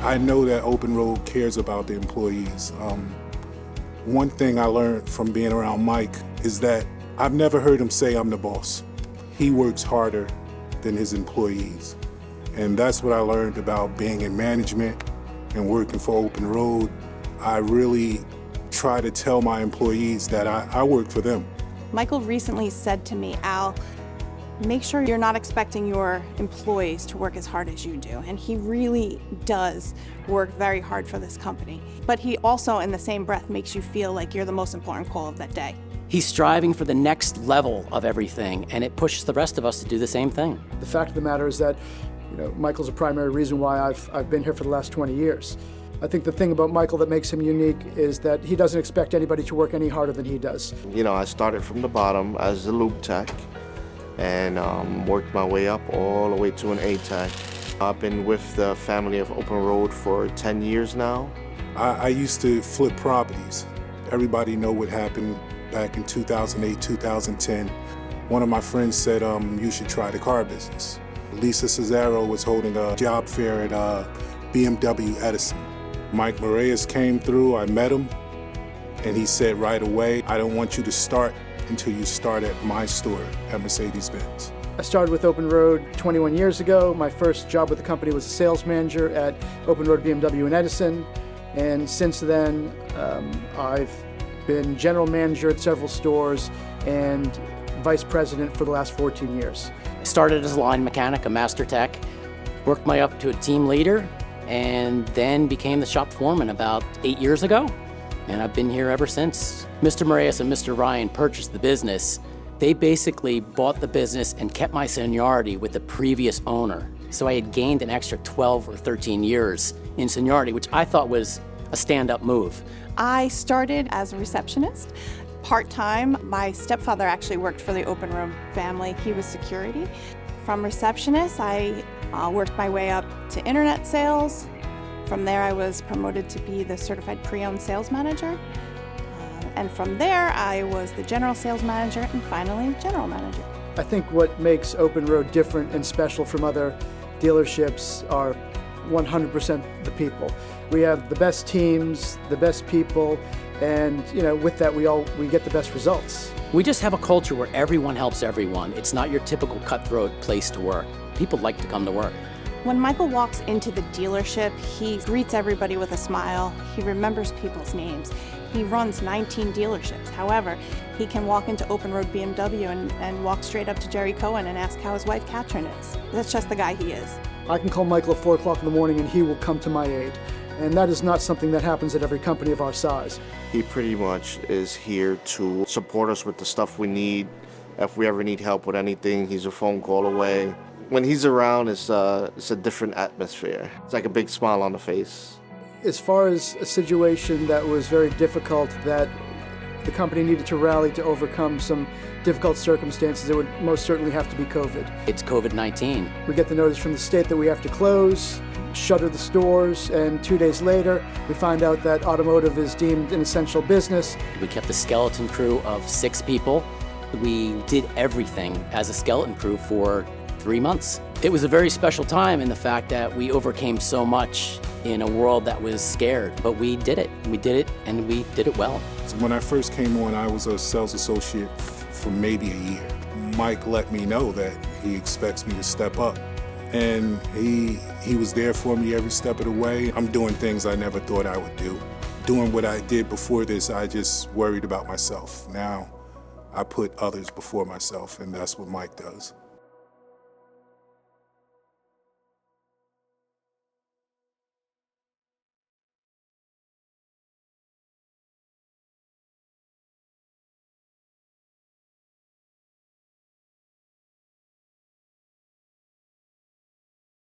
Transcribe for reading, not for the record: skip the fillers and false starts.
I know that Open Road cares about the employees. One thing I learned from being around Mike is that I've never heard him say, "I'm the boss." He works harder than his employees. And that's what I learned about being in management and working for Open Road. I really try to tell my employees that I work for them. Michael recently said to me, "Al, make sure you're not expecting your employees to work as hard as you do." And he really does work very hard for this company. But he also, in the same breath, makes you feel like you're the most important call of that day. He's striving for the next level of everything, and it pushes the rest of us to do the same thing. The fact of the matter is that, Michael's a primary reason why I've been here for the last 20 years. I think the thing about Michael that makes him unique is that he doesn't expect anybody to work any harder than he does. I started from the bottom as a lube tech and worked my way up all the way to an A-tech. I've been with the family of Open Road for 10 years now. I used to flip properties. Everybody know what happened back in 2008, 2010. One of my friends said, you should try the car business. Lisa Cesaro was holding a job fair at BMW Edison. Mike Moraes came through, I met him, and he said right away, "I don't want you to start until you start at my store at Mercedes-Benz." I started with Open Road 21 years ago. My first job with the company was a sales manager at Open Road BMW in Edison. And since then, I've been general manager at several stores and vice president for the last 14 years. I started as a line mechanic, a master tech, worked my up to a team leader, and then became the shop foreman about 8 years ago. And I've been here ever since. Mr. Moraes and Mr. Ryan purchased the business. They basically bought the business and kept my seniority with the previous owner. So I had gained an extra 12 or 13 years in seniority, which I thought was a stand-up move. I started as a receptionist, part-time. My stepfather actually worked for the Open Road family. He was security. From receptionist, I worked my way up to internet sales. From there, I was promoted to be the certified pre-owned sales manager. And from there, I was the general sales manager and finally general manager. I think what makes Open Road different and special from other dealerships are 100% the people. We have the best teams, the best people, and with that we get the best results. We just have a culture where everyone helps everyone. It's not your typical cutthroat place to work. People like to come to work. When Michael walks into the dealership, he greets everybody with a smile. He remembers people's names. He runs 19 dealerships. However, he can walk into Open Road BMW and walk straight up to Jerry Cohen and ask how his wife Katrin is. That's just the guy he is. I can call Michael at 4 o'clock in the morning and he will come to my aid. And that is not something that happens at every company of our size. He pretty much is here to support us with the stuff we need. If we ever need help with anything, he's a phone call away. When he's around, it's a different atmosphere. It's like a big smile on the face. As far as a situation that was very difficult, that the company needed to rally to overcome some difficult circumstances, it would most certainly have to be COVID. It's COVID-19. We get the notice from the state that we have to close, shutter the stores, and 2 days later, we find out that automotive is deemed an essential business. We kept a skeleton crew of 6 people. We did everything as a skeleton crew for 3 months. It was a very special time in the fact that we overcame so much in a world that was scared, but we did it. We did it, and we did it well. So when I first came on, I was a sales associate for maybe a year. Mike let me know that he expects me to step up, and he was there for me every step of the way. I'm doing things I never thought I would do. Doing what I did before this, I just worried about myself. Now, I put others before myself, and that's what Mike does.